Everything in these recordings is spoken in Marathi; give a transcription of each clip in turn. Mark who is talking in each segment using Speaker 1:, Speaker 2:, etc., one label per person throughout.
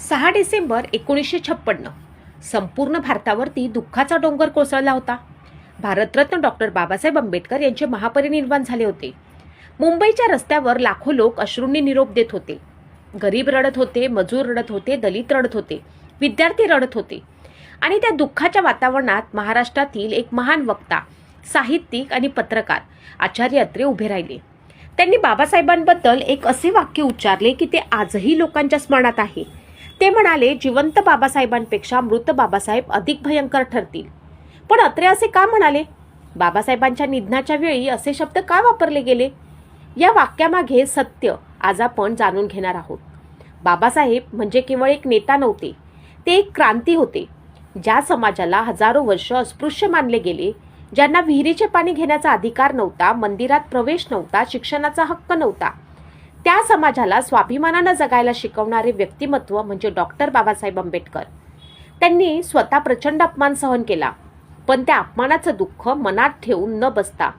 Speaker 1: 6 डिसेंबर 1956 संपूर्ण भारतावरती दुःखाचा डोंगर कोसळला होता. भारतरत्न डॉक्टर बाबासाहेब आंबेडकर यांचे महापरिनिर्वाण झाले होते. मुंबईच्या रस्त्यावर लाखो लोक अश्रूंनी निरोप देत होते. गरीब रडत होते, मजूर रडत होते, दलित रडत होते, विद्यार्थी रडत होते. आणि त्या दुःखाच्या वातावरणात महाराष्ट्रातील एक महान वक्ता, साहित्यिक आणि पत्रकार आचार्य अत्रे उभे राहिले. त्यांनी बाबासाहेबांबद्दल एक असे वाक्य उच्चारले की ते आजही लोकांच्या स्मरणात आहे. ते म्हणाले, जिवंत बाबासाहेबांपेक्षा मृत बाबासाहेब अधिक भयंकर ठरतील. पण अत्रे असे का म्हणाले? बाबासाहेबांच्या निधनाच्या वेळी असे शब्द का वापरले गेले? या वाक्यामागे सत्य आज आपण जाणून घेणार आहोत. बाबासाहेब म्हणजे केवळ एक नेता नव्हते, ते एक क्रांती होते. ज्या समाजाला हजारो वर्ष अस्पृश्य मानले गेले, ज्यांना विहिरीचे पाणी घेण्याचा अधिकार नव्हता, मंदिरात प्रवेश नव्हता, शिक्षणाचा हक्क नव्हता, त्या समाजाला स्वाभिमानानं जगायला शिकवणारे व्यक्तिमत्व म्हणजे डॉक्टर बाबासाहेब आंबेडकर. त्यांनी स्वतः प्रचंड अपमान सहन केला, पण त्या अपमानाचं दुःख मनात ठेवून न बसता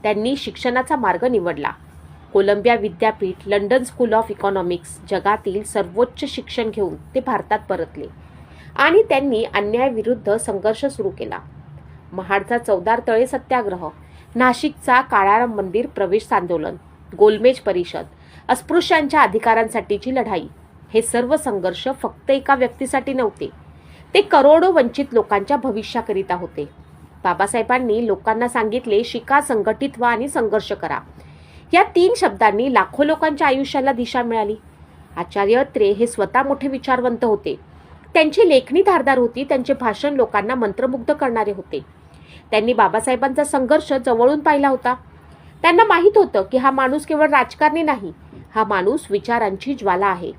Speaker 1: त्यांनी शिक्षणाचा मार्ग निवडला. कोलंबिया विद्यापीठ, लंडन स्कूल ऑफ इकॉनॉमिक्स, जगातील सर्वोच्च शिक्षण घेऊन ते भारतात परतले आणि त्यांनी अन्यायाविरुद्ध संघर्ष सुरू केला. महाडचा चौदार तळे सत्याग्रह, नाशिकचा काळाराम मंदिर प्रवेश आंदोलन, गोलमेज परिषद, अस्पृश्यांच्या अधिकारांसाठीची लढाई, हे सर्व संघर्ष फक्त एका व्यक्तीसाठी नव्हते, ते करोडो वंचित लोकांच्या भविष्याकरिता होते. बाबासाहेबांनी लोकांना सांगितले, शिका, संघटित व्हा आणि संघर्ष करा. या 3 शब्दांनी लाखो लोकांच्या आयुष्याला दिशा मिळाली. आचार्य अत्रे हे स्वतः मोठे विचारवंत होते. त्यांची लेखणी धारदार होती, त्यांचे भाषण लोकांना मंत्रमुग्ध करणारे होते. त्यांनी बाबासाहेबांचा संघर्ष जवळून पाहिला होता. त्यांना माहीत होतं की हा माणूस केवळ राजकारणी नाही, हा माणूस विचारांची ज्वाला आहे.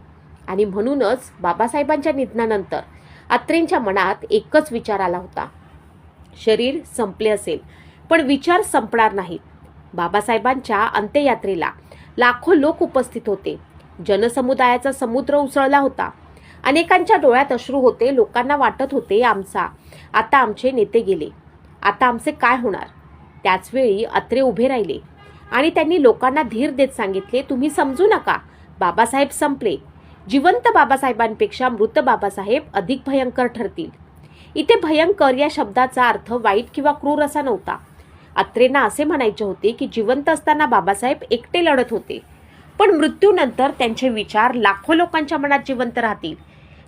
Speaker 1: आणि म्हणूनच बाबासाहेबांच्या निधनानंतर अत्रेंच्या मनात एकच विचार आला होता, शरीर संपले असेल पण विचार संपणार नाहीत. बाबासाहेबांच्या अंत्ययात्रेला लाखो लोक उपस्थित होते. जनसमुदायाचा समुद्र उसळला होता. अनेकांच्या डोळ्यात अश्रू होते. लोकांना वाटत होते, आता आमचे नेते गेले, आता आमचे काय होणार? त्याचवेळी अत्रे उभे राहिले आणि त्यांनी लोकांना धीर देत सांगितले, तुम्ही समजू नका, बाबासाहेब संपले. जिवंत बाबासाहेबांपेक्षा मृत बाबासाहेब अधिक भयंकर ठरतील. इथे भयंकर या शब्दाचा अर्थ वाईट किंवा क्रूर असा नव्हता. अत्रेंना असे म्हणायचे होते की जिवंत असताना बाबासाहेब एकटे लढत होते, पण मृत्यूनंतर त्यांचे विचार लाखो लोकांच्या मनात जिवंत राहतील.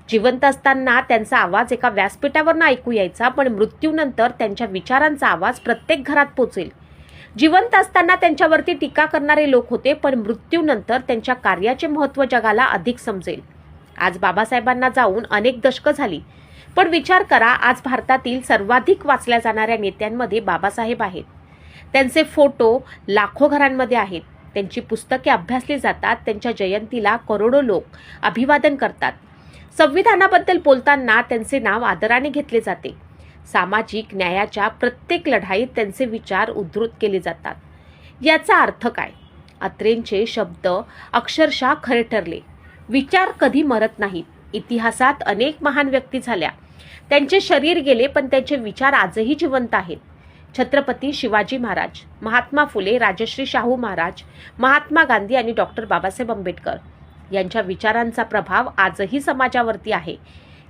Speaker 1: जिवंत असताना त्यांचा आवाज एका व्यासपीठावरनं ऐकू यायचा, पण मृत्यूनंतर त्यांच्या विचारांचा आवाज प्रत्येक घरात पोचेल. जिवंत असताना त्यांच्यावरती टीका करणारे लोक होते, पण मृत्यूनंतर त्यांच्या कार्याचे महत्त्व जगाला अधिक समजेल. आज बाबासाहेबांना जाऊन अनेक दशकं झाली, पण विचार करा, आज भारतातील सर्वाधिक वाचल्या जाणाऱ्या नेत्यांमध्ये बाबासाहेब आहेत. त्यांचे फोटो लाखो घरांमध्ये आहेत. त्यांची पुस्तके अभ्यासली जातात. त्यांच्या जयंतीला करोडो लोक अभिवादन करतात. संविधानाबद्दल बोलताना त्यांचे नाव आदराने घेतले जाते. सामाजिक न्यायाच्या प्रत्येक लढाईत त्यांचे विचार उद्धृत केले जातात. याचा अर्थ काय? अत्रेंचे शब्द अक्षरशः खरे ठरले. विचार कधी मरत नाहीत. इतिहासात अनेक महान व्यक्ती झाल्या, त्यांचे शरीर गेले, पण त्यांचे विचार आजही जिवंत आहेत. छत्रपती शिवाजी महाराज, महात्मा फुले, राजश्री शाहू महाराज, महात्मा गांधी आणि डॉक्टर बाबासाहेब आंबेडकर यांच्या विचारांचा प्रभाव आजही समाजावरती आहे,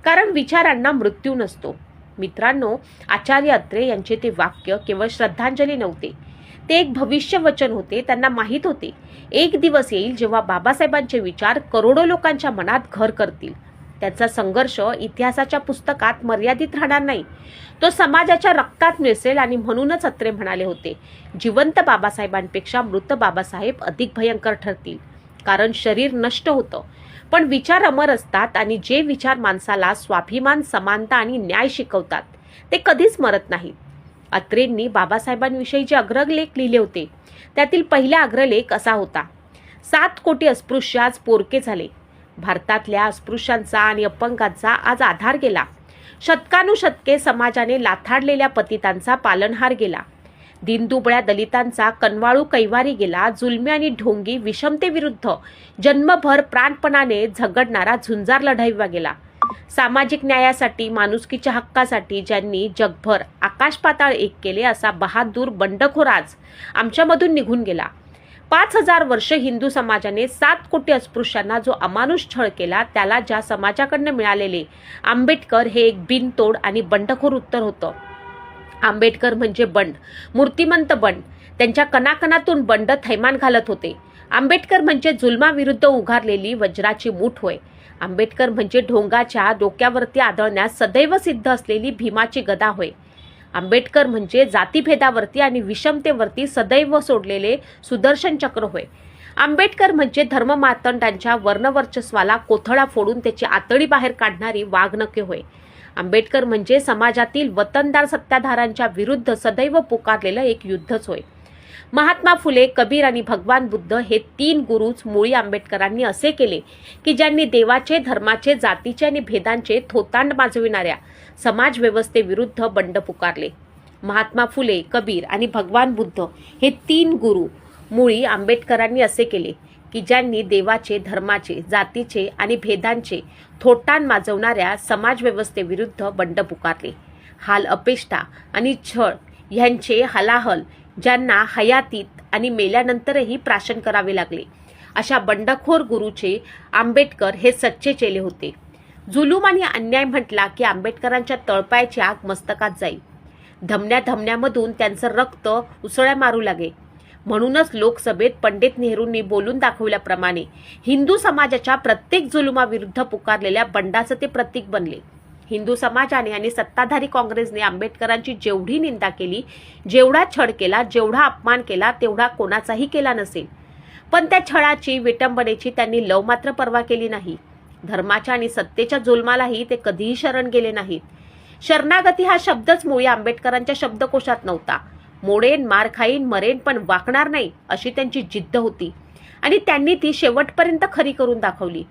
Speaker 1: कारण विचारांना मृत्यू नसतो. मित्रांनो, आचार्य अत्रे यांचे ते वाक्य केवळ श्रद्धांजली नव्हते, ते एक भविष्य वचन होते. त्यांना माहीत होते, एक दिवस येईल जेव्हा बाबासाहेबांचे विचार करोडो लोकांच्या मनात घर करतील. त्यांचा संघर्ष इतिहासाच्या पुस्तकात मर्यादित राहणार नाही, तो समाजाच्या रक्तात मिसळेल. आणि म्हणूनच अत्रे म्हणाले होते, जिवंत बाबासाहेबांपेक्षा मृत बाबासाहेब अधिक भयंकर ठरतील. कारण शरीर नष्ट होतं, पण विचार अमर असतात. आणि जे विचार माणसाला स्वाभिमान, समानता आणि न्याय शिकवतात, ते कधीच मरत नाहीत. अत्रेंनी बाबासाहेबांविषयी जे अग्रलेख लिहिले होते, त्यातील पहिला अग्रलेख असा होता, 7 कोटी अस्पृश्य आज पोरके झाले. भारतातल्या अस्पृश्यांचा आणि अपंगांचा आज आधार गेला. शतकानुशतके समाजाने लाथाडलेल्या पतितांचा पालनहार गेला. दीनदुबळ्या दलितांचा कनवाळू कैवारी गेला. जुलमी आणि ढोंगी विषमतेविरुद्ध जन्मभर प्राणपणाने झगडणारा झुंजार लढावा गेला. सामाजिक न्यायासाठी, माणुसकीच्या हक्कासाठी ज्यांनी जगभर आकाश पाताळ एक केले, असा बहादूर बंडखोर आज आमच्यामधून निघून गेला. 5,000 वर्ष हिंदू समाजाने 7 कोटी अस्पृश्यांना जो अमानुष छळ केला, त्याला ज्या समाजाकडनं मिळालेले आंबेडकर हे एक बिनतोड आणि बंडखोर उत्तर होतं. आंबेडकर म्हणजे बंड, मूर्तिमंत बंड. त्यांच्या कणाकणातून बंड थैमान घालत होते. आंबेडकर म्हणजे जुलमाविरुद्ध उभारलेली वज्राची मूठ होय. आंबेडकर म्हणजे ढोंगाच्या डोक्यावरती आदळण्यास सदैव सिद्ध असलेली भीमाची गदा होय. आंबेडकर म्हणजे जातीभेदावरती आणि विषमतेवरती सदैव सोडलेले सुदर्शन चक्र होय. आंबेडकर म्हणजे धर्ममातंडांच्या वर्णवर्चस्वाला कोथळा फोडून त्याची आतडी बाहेर काढणारी वाघनखे होय. आंबेडकर म्हणजे समाजातील वतनदार सत्ताधाऱ्यांच्या विरुद्ध सदैव पुकारलेलं एक युद्धच होय. महात्मा फुले, कबीर आणि भगवान बुद्ध हे 3 गुरुच मुळी आंबेडकरांनी असे केले की ज्यांनी देवाचे, धर्माचे, जातीचे आणि भेदांचे थोतांड माजविणाऱ्या समाज व्यवस्थेविरुद्ध बंड पुकारले. महात्मा फुले, कबीर आणि भगवान बुद्ध हे 3 गुरु मुळी आंबेडकरांनी असे केले की ज्यांनी देवाचे, धर्माचे, जातीचे आणि भेदांचे थोतांड माजवणाऱ्या समाज व्यवस्थेविरुद्ध बंड पुकारले. हाल अपेष्टा आणि छळ यांचे हलाहल ज्यांना हयातीत आणि मेल्यानंतरही प्राशन करावे लागले, अशा बंडखोर गुरुचे आंबेडकर हे सच्चे चेले होते. जुलूम आणि अन्याय म्हटला की आंबेडकरांच्या तळपायाची आग मस्तकात जाई. धमन्या धमन्यामधून त्यांचं रक्त उसळ्या मारू लागे. म्हणूनच लोकसभेत पंडित नेहरूंनी बोलून दाखवल्याप्रमाणे हिंदू समाजाच्या प्रत्येक जुलुमाविरुद्ध पुकारलेल्या बंडाचं ते प्रतीक बनले. हिंदू समाजाने आणि सत्ताधारी काँग्रेसने आंबेडकरांची जेवढी निंदा केली, जेवढा छळ केला, जेवढा अपमान केला, तेवढा कोणाचाही केला नसेल. पण त्या छळाची, विटंबनेची त्यांनी लव मात्र पर्वा केली नाही. धर्माच्या आणि सत्तेच्या जुलमालाही ते कधीही शरण गेले नाहीत. शरणागती हा शब्दच मुळी आंबेडकरांच्या शब्दकोशात नव्हता. मोडेन, मार खाईन, मरेन, पण वाकणार नाही अशी त्यांची जिद्द होती आणि त्यांनी ती शेवटपर्यंत खरी करून दाखवली.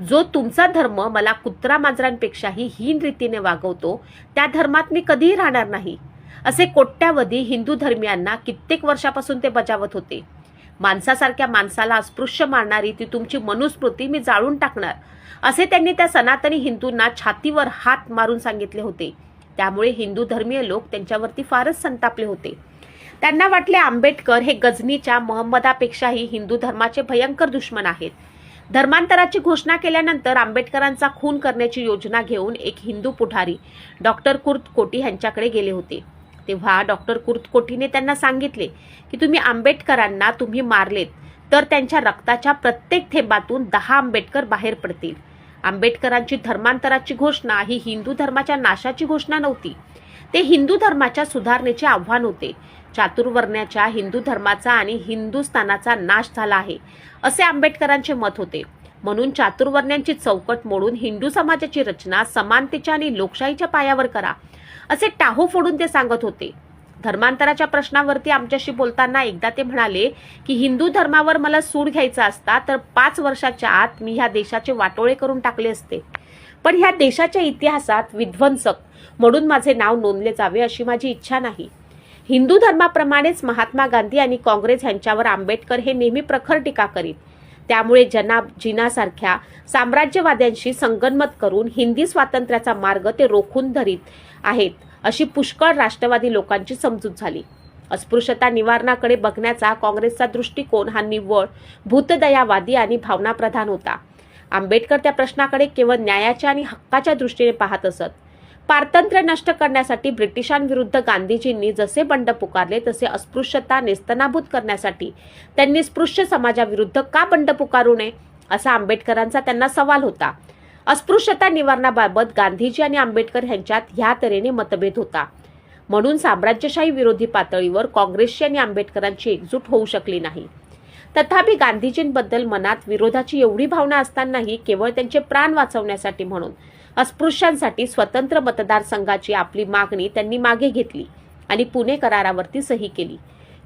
Speaker 1: जो तुमचा धर्म मला कुत्रा मांजरांपेक्षाही हीन रीतीने वागवतो, त्या धर्मात मी कधीही राहणार नाही, असे कोट्यावधी हिंदू धर्मियांना कित्येक वर्षापासून ते बजावत होते. माणसासारख्या माणसाला अस्पृश्य मारणारी ती तुमची मनुस्मृती मी जाळून टाकणार, असे त्यांनी त्या सनातनी हिंदूंना छातीवर हात मारून सांगितले होते. त्यामुळे हिंदू धर्मीय लोक त्यांच्यावरती फारच संतापले होते. त्यांना वाटले आंबेडकर हे गजनीच्या मोहम्मदापेक्षाही हिंदू धर्माचे भयंकर दुश्मन आहेत. धर्मांतराची घोषणा केल्यानंतर आंबेडकरांचा खून करण्याची योजना घेऊन एक हिंदू पुढारी डॉक्टर कुर्तकोटी यांच्याकडे गेले होते. तेव्हा डॉक्टर कुर्तकोटीने त्यांना सांगितले की तुम्ही आंबेडकरांना तुम्ही मारलेत तर त्यांच्या रक्ताच्या प्रत्येक थेंबातून 10 आंबेडकर बाहेर पडतील. आंबेडकरांची धर्मांतराची घोषणा ही हिंदू धर्माच्या नाशाची घोषणा नव्हती. ते हिंदू धर्माच्या सुधारणेचे आव्हान होते. चातुर्वर्ण्याच्या हिंदू धर्माचा आणि हिंदुस्थानाचा नाश झाला आहे, असे आंबेडकरांचे मत होते. म्हणून चातुर्वर्ण्यांची चौकट मोडून हिंदू समाजाची रचना समानतेच्या आणि लोकशाहीच्या पायावर करा, असे टाहो फोडून ते सांगत होते. धर्मांतराच्या प्रश्नावरती आमच्याशी बोलताना एकदा ते म्हणाले की हिंदू धर्मावर मला सूड घ्यायचा असता तर 5 वर्षाच्या आत मी ह्या देशाचे वाटोळे करून टाकले असते. पण ह्या देशाच्या इतिहासात विध्वंसक म्हणून माझे नाव नोंदले जावे अशी माझी इच्छा नाही. हिंदू धर्माप्रमाणेच महात्मा गांधी आणि काँग्रेस यांच्यावर आंबेडकर हे नेहमी प्रखर टीका करीत. त्यामुळे जनाब जिनासारख्या साम्राज्यवाद्यांशी संगनमत करून हिंदी स्वातंत्र्याचा मार्ग ते रोखून धरीत आहेत, अशी पुष्कळ राष्ट्रवादी लोकांची समजूत झाली. अस्पृश्यता निवारणाकडे बघण्याचा काँग्रेसचा दृष्टिकोन हा निव्वळ भूतदयावादी आणि भावनाप्रधान होता. आंबेडकर त्या प्रश्नाकडे केवळ न्यायाच्या आणि हक्काच्या दृष्टीने पाहत असत. पारतंत्र्य नष्ट करण्यासाठी ब्रिटिशांविरुद्ध गांधीजींनी जसे बंड पुकारले तसे अस्पृश्यता नेस्तनाबूत करण्यासाठी त्यांनी स्पृश्य समाजाविरुद्ध का बंड पुकारू नये, असा आंबेडकरांचा त्यांना सवाल होता. अस्पृश्यता निवारणाबाबत गांधीजी आणि आंबेडकर यांच्यात ह्या तऱ्हेने मतभेद होता. म्हणून साम्राज्यशाही विरोधी पातळीवर काँग्रेसची आणि आंबेडकरांची एकजूट होऊ शकली नाही. तथापि गांधीजींबद्दल मनात विरोधाची एवढी भावना असतानाही केवळ त्यांचे प्राण वाचवण्यासाठी म्हणून अस्पृश्यांसाठी स्वतंत्र मतदारसंघाची आपली मागणी त्यांनी मागे घेतली आणि पुणे करारावरती सही केली.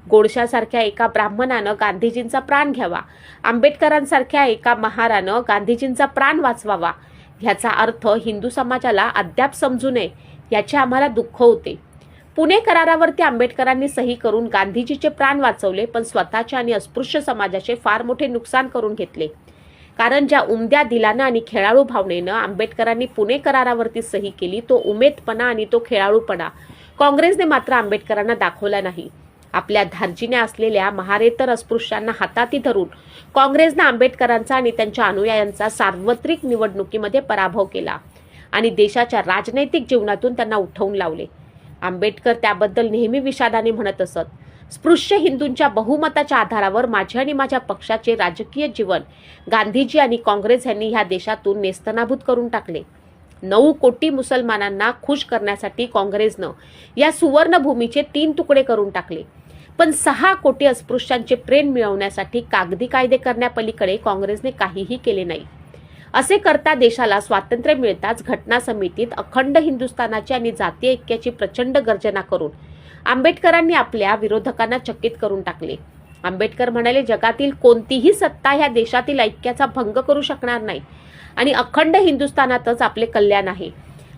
Speaker 1: गोडशासारख्या एका ब्राह्मणानं गांधीजींचा प्राण घ्यावा, आंबेडकरांसारख्या एका महारानं गांधीजींचा प्राण वाचवावा, ह्याचा अर्थ हिंदू समाजाला अद्याप समजू नये याचे आम्हाला दुःख होते. पुणे करारावरती आंबेडकरांनी सही करून गांधीजीचे प्राण वाचवले, पण स्वतःचे आणि अस्पृश्य समाजाचे फार मोठे नुकसान करून घेतले. कारण ज्या उमद्या दिलानं आणि खेळाळू भावनेनं आंबेडकरांनी पुणे करारावरती सही केली, तो उमेदपणा आणि तो खेळाळूपणा काँग्रेसने मात्र आंबेडकरांना दाखवला नाही. आपल्या धार्जिण्या असलेल्या महारेतर अस्पृश्यांना हाताती धरून काँग्रेसनं आंबेडकरांचा आणि त्यांच्या अनुयायांचा सार्वत्रिक निवडणुकीमध्ये पराभव केला आणि देशाच्या राजनैतिक जीवनातून त्यांना उठवून लावले. आंबेडकर त्याबद्दल नेहमी विषादाने म्हणत असत, स्पृश्य हिंदूंच्या बहुमताच्या आधारावर माझे आणि माझ्या पक्षाचे राजकीय जीवन गांधीजी आणि काँग्रेस यांनी ह्या देशातून नेस्तनाभूत करून टाकले. 9 कोटी मुसलमानांना खुश करण्यासाठी काँग्रेसनं या सुवर्णभूमीचे 3 तुकडे करून टाकले. पण 6 कोटी अस्पृश्यांचे प्रेम मिळवण्यासाठी कागदी कायदे करण्यापलीकडे काँग्रेसने काहीही केले नाही. असे करता देशाला स्वातंत्र्य मिळताच घटना समितीत अखंड हिंदुस्थानाची आणि जातीय ऐक्याची प्रचंड गर्जना करून आंबेडकरांनी आपल्या विरोधकांना चकित करून टाकले. आंबेडकर म्हणाले, जगातील कोणतीही सत्ता ह्या देशातील ऐक्याचा भंग करू शकणार नाही आणि अखंड हिंदुस्थानातच आपले कल्याण आहे.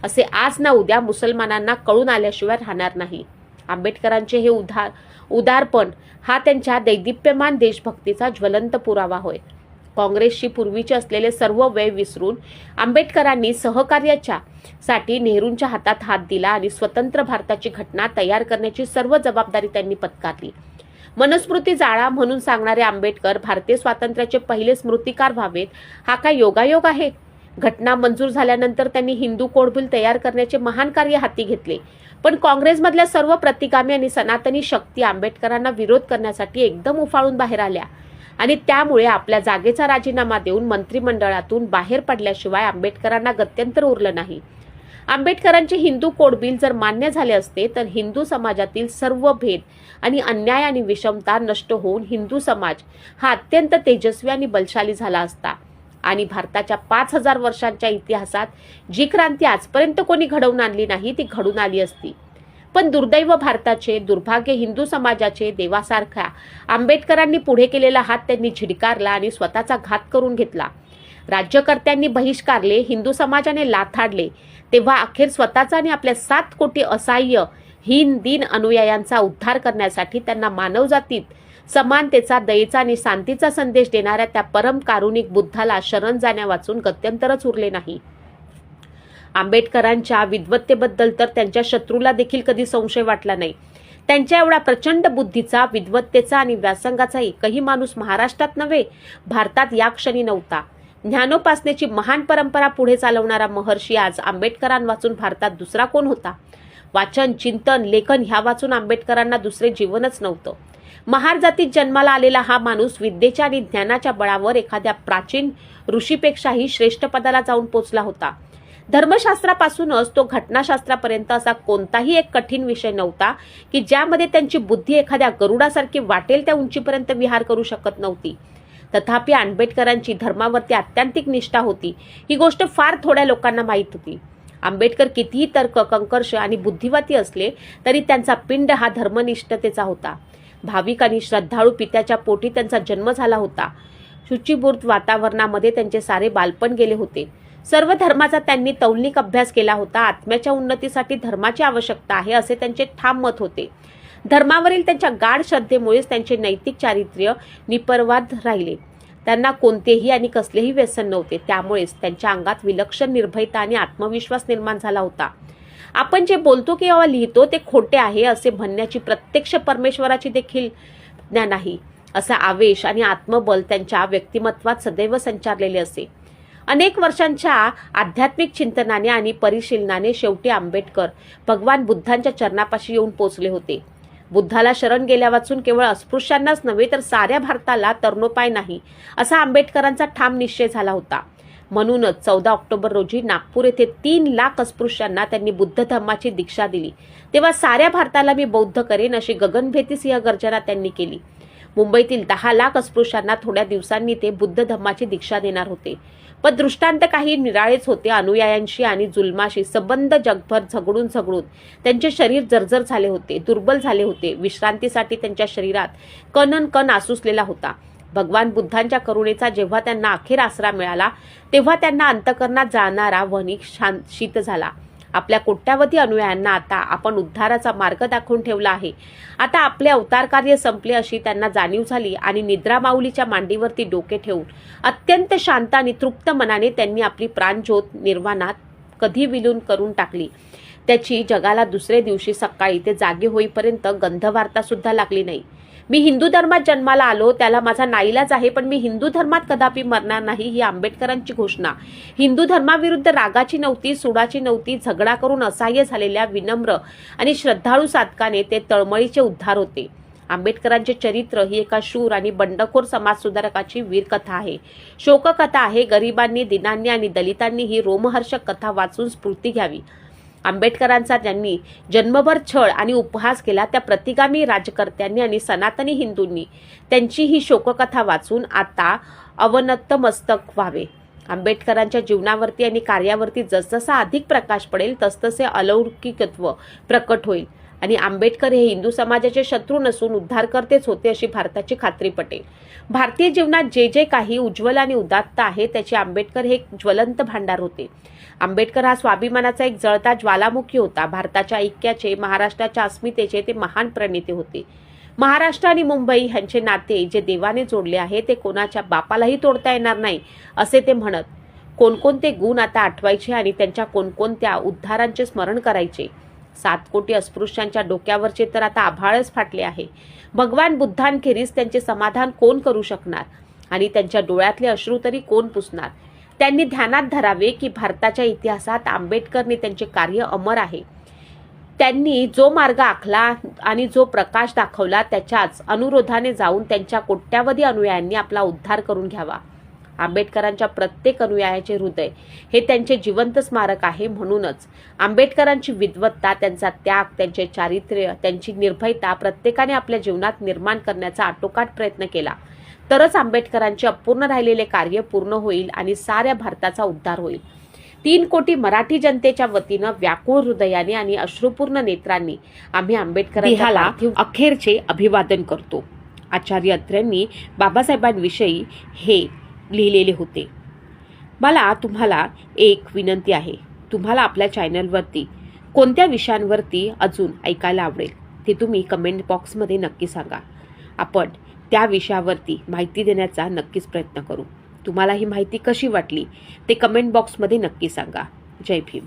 Speaker 1: असे आज ना उद्या मुसलमानांना कळून आल्याशिवाय राहणार नाही. आंबेडकरांचे हे उदारपण हा त्यांच्या दैदिप्यमान देशभक्तीचा ज्वलंत पुरावा होय. काँग्रेसशी पूर्वीचे असलेले सर्व व्यय विसरून आंबेडकरांनी सहकार्याच्या साठी नेहरूंच्या हातात हात दिला आणि स्वतंत्र भारताची घटना तयार करण्याची सर्व जबाबदारी त्यांनी पत्करली. मनुस्मृती जाळा म्हणून सांगणारे आंबेडकर भारतीय स्वातंत्र्याचे पहिले स्मृतिकार व्हावेत हा काय योगायोग आहे? घटना मंजूर झाल्यानंतर त्यांनी हिंदू कोड बिल तयार करण्याचे महान कार्य हाती घेतले. पण काँग्रेसमधल्या सर्व प्रतिगामी आणि सनातनी शक्ती आंबेडकरांना विरोध करण्यासाठी एकदम उफाळून बाहेर आल्या आणि त्यामुळे आपल्या जागेचा राजीनामा देऊन मंत्रिमंडळातून बाहेर पडल्याशिवाय आंबेडकरांना गत्यंतर उरलं नाही. आंबेडकरांचे हिंदू कोड बिल जर मान्य झाले असते तर हिंदू समाजातील सर्व भेद आणि अन्याय आणि विषमता नष्ट होऊन हिंदू समाज हा अत्यंत तेजस्वी आणि बलशाली झाला असता आणि भारताच्या 5000 वर्षांच्या इतिहासात जी क्रांती आजपर्यंत कोणी घडवून आणली नाही ती घडून आली असती. पण दुर्दैव भारताचे, दुर्भाग्य हिंदू समाजाचे, देवासारख्या आंबेडकरांनी पुढे केलेला हात त्यांनी झिडकारला आणि स्वतःचा घात करून घेतला. राज्यकर्त्यांनी बहिष्कारले, हिंदू समाजाने लाथाडले, तेव्हा अखेर स्वतःचा आणि आपल्या 7 कोटी असहाय्य हीन दीन अनुयायांचा उद्धार करण्यासाठी त्यांना मानवजातीत समानतेचा, दयेचा आणि शांतीचा संदेश देणाऱ्या त्या परम कारुणिक बुद्धाला शरण जाण्या वाचून गत्यंतरच उरले नाही. आंबेडकरांच्या विद्वत्तेबद्दल तर त्यांच्या शत्रूला देखील कधी संशय वाटला नाही. त्यांच्या एवढ्या प्रचंड बुद्धीचा, विद्वत्तेचा आणि व्यासंगाचा एकही माणूस महाराष्ट्रात नव्हे, भारतात या क्षणी नव्हता. ज्ञानोपासनेची महान परंपरा पुढे चालवणारा महर्षी आज आंबेडकरांवाचून भारतात दुसरा कोण होता? वाचन, चिंतन, लेखन ह्या वाचून आंबेडकरांना दुसरे जीवनच नव्हतं. महार जातीत जन्माला आलेला हा माणूस विद्येच्या आणि ज्ञानाच्या बळावर एखाद्या प्राचीन ऋषीपेक्षाही श्रेष्ठ पदाला जाऊन पोचला होता. धर्मशास्त्रापासूनच तो घटनाशास्त्रापर्यंत असा कोणताही एक कठीण विषय नव्हता की ज्यामध्ये त्यांची बुद्धी एखाद्या गरुडासारखी वाटेल त्या उंचीपर्यंत विहार करू शकत नव्हती. तथापि आंबेडकरांची धर्मावरती आत्यंतिक निष्ठा होती ही गोष्ट फार थोड्या लोकांना माहीत होती. आंबेडकर कितीही तर्क, कंकर्ष आणि बुद्धिवादी असले तरी त्यांचा पिंड हा धर्मनिष्ठतेचा होता. भाविक आणि श्रद्धाळू पित्याच्या पोटी त्यांचा जन्म झाला होता. शुचिभूत वातावरणामध्ये त्यांचे सारे बालपण गेले होते. सर्व धर्माचा त्यांनी तौलनिक अभ्यास केला होता. आत्म्याच्या उन्नतीसाठी धर्माची आवश्यकता आहे असे त्यांचे ठाम मत होते. धर्मावरील त्यांच्या गाढ श्रद्धेमुळेच त्यांचे नैतिक चारित्र्य निपर्वाद राहिले. त्यांना कोणतेही आणि कसलेही व्यसन नव्हते. त्यामुळेच त्यांच्या अंगात विलक्षण निर्भयता आणि आत्मविश्वास निर्माण झाला होता. आपण जे बोलतो किंवा लिहितो ते खोटे आहे असे म्हणण्याची प्रत्यक्ष परमेश्वराची देखील नाही असा आवेश आणि आत्मबल त्यांच्या व्यक्तिमत्वात सदैव संचारलेले असे. अनेक वर्षांच्या आध्यात्मिक चिंतनाने आणि परिशीलनाने शेवटी आंबेडकर भगवान बुद्धांच्या चरणापाशी येऊन पोचले होते. बुद्धाला शरण गेल्या वाचून केवळ अस्पृश्यांनाच नव्हे तर साऱ्या भारताला तरणोपाय नाही असा आंबेडकरांचा ठाम निश्चय झाला होता. म्हणूनच 14 ऑक्टोबर रोजी नागपूर येथे 3 लाख अस्पृश्यांना त्यांनी बुद्ध धम्माची दीक्षा दिली. तेव्हा साऱ्या भारताला मी बौद्ध करेन अशी गगनभेदी सिंहगर्जना त्यांनी केली. मुंबईतील 10 लाख अस्पृश्यांना थोड्या दिवसांनी ते बुद्ध धम्माची दीक्षा देणार होते. पण दृष्टांत काही निराळेच होते. अनुयायांशी आणि जुलमाशी संबंध जगभर झगडून त्यांचे शरीर जर्जर झाले होते, दुर्बल झाले होते. विश्रांतीसाठी त्यांच्या शरीरात कण आसुसलेला होता. भगवान बुद्धांच्या करुणेचा जेव्हा त्यांना अखेर आसरा मिळाला तेव्हा त्यांना अंतःकरणात जाणारा वणी शीत झाला. आपल्या कोट्यावधी अनुयायांना आता आपण उद्धाराचा मार्ग दाखवून ठेवला आहे. आता आपले अवतार कार्य संपले अशी त्यांना जाणीव झाली आणि निद्रा माऊलीच्या मांडीवरती डोके ठेवून अत्यंत शांत आणि तृप्त मनाने त्यांनी आपली प्राणज्योत निर्वाणात कधी विलीन करून टाकली. त्याची जगाला दुसरे दिवशी सकाळी ते जागे होईपर्यंत गंधवार्ता सुद्धा लागली नाही. मी हिंदू धर्मात जन्माला आलो, त्याला माझा नाईलाज आहे, पण मी हिंदू धर्मात कदापि मरणार नाही, ही आंबेडकरांची घोषणा हिंदू धर्माविरुद्ध रागाची नव्हती, सुडाची नव्हती. झगडा करून असहाय्य झालेल्या विनम्र आणि श्रद्धाळू साधकाने ते तळमळीचे उद्धार होते. आंबेडकरांचे चरित्र ही एका शूर आणि बंडखोर समाजसुधारकाची वीरकथा आहे, शोककथा आहे. गरिबांनी, दिनांनी आणि दलितांनी ही रोमहर्षक कथा वाचून स्फूर्ती घ्यावी. आंबेडकरांचा ज्यांनी जन्मभर छळ आणि उपहास केला त्या प्रतिगामी राजकर्त्यांनी आणि सनातनी हिंदूंनी त्यांची ही शोककथा वाचून आता अवनतमस्तक व्हावे. आंबेडकरांच्या जीवनावरती आणि कार्यावरती जसजसा अधिक प्रकाश पडेल तसतसे अलौकिकत्व प्रकट होईल आणि आंबेडकर हे हिंदू समाजाचे शत्रू नसून उद्धारकर्तेच होते अशी भारताची खात्री पटेल. भारतीय जीवनात जे जे काही उज्ज्वल आणि उदात्त आहे त्याचे आंबेडकर हे ज्वलंत भांडार होते. आंबेडकर हा स्वाभिमानाचा एक जळता ज्वालामुखी होता. भारताच्या ऐक्याचे, महाराष्ट्राच्या अस्मितेचे ते महान प्रणेते होते. महाराष्ट्र आणि मुंबई ह्यांचे नाते जे देवाने जोडले आहे ते कोणाच्या बापालाही तोडता येणार नाही असे ते म्हणत. कोणकोणते गुण आता आठवायचे आणि त्यांच्या कोणकोणत्या उद्धारांचे स्मरण करायचे. 7 कोटी अस्पृश्यांच्या डोक्यावरचे तर आता आभाळच फाटले आहे. भगवान बुद्धांखेरीज त्यांचे समाधान कोण करू शकणार आणि त्यांच्या डोळ्यातले अश्रू तरी कोण पुसणार. त्यांनी ध्यानात धरावे की भारताच्या इतिहासात आंबेडकरने त्यांचे कार्य अमर आहे. त्यांनी जो मार्ग आखला आणि जो प्रकाश दाखवला त्याच्याच अनुरोधाने जाऊन त्यांच्या कोट्यावधी अनुयायांनी आपला उद्धार करून घ्यावा. आंबेडकरांच्या प्रत्येक अनुयायाचे हृदय हे त्यांचे जिवंत स्मारक आहे. म्हणूनच आंबेडकरांची विद्वत्ता, त्यांचा त्याग, त्यांचे चारित्र्य, त्यांची निर्भयता प्रत्येकाने आपल्या जीवनात निर्माण करण्याचा आटोकाट प्रयत्न केला तरच आंबेडकरांचे अपूर्ण राहिलेले कार्य पूर्ण होईल आणि साऱ्या भारताचा उद्धार होईल. 3 कोटी मराठी जनतेच्या वतीनं व्याकुळ हृदयाने आणि अश्रुपूर्ण नेत्रांनी आम्ही आंबेडकरांना अखेरचे अभिवादन करतो. आचार्य अत्र्यांनी बाबासाहेबांविषयी हे लिहिलेले होते. मला तुम्हाला एक विनंती आहे, तुम्हाला आपल्या चॅनलवरती कोणत्या विषयांवरती अजून ऐकायला आवडेल ते तुम्ही कमेंट बॉक्समध्ये नक्की सांगा. आपण त्या विषयावरती माहिती देण्याचा नक्कीच प्रयत्न करू. तुम्हाला ही माहिती कशी वाटली ते कमेंट बॉक्समध्ये नक्की सांगा. जय भीम.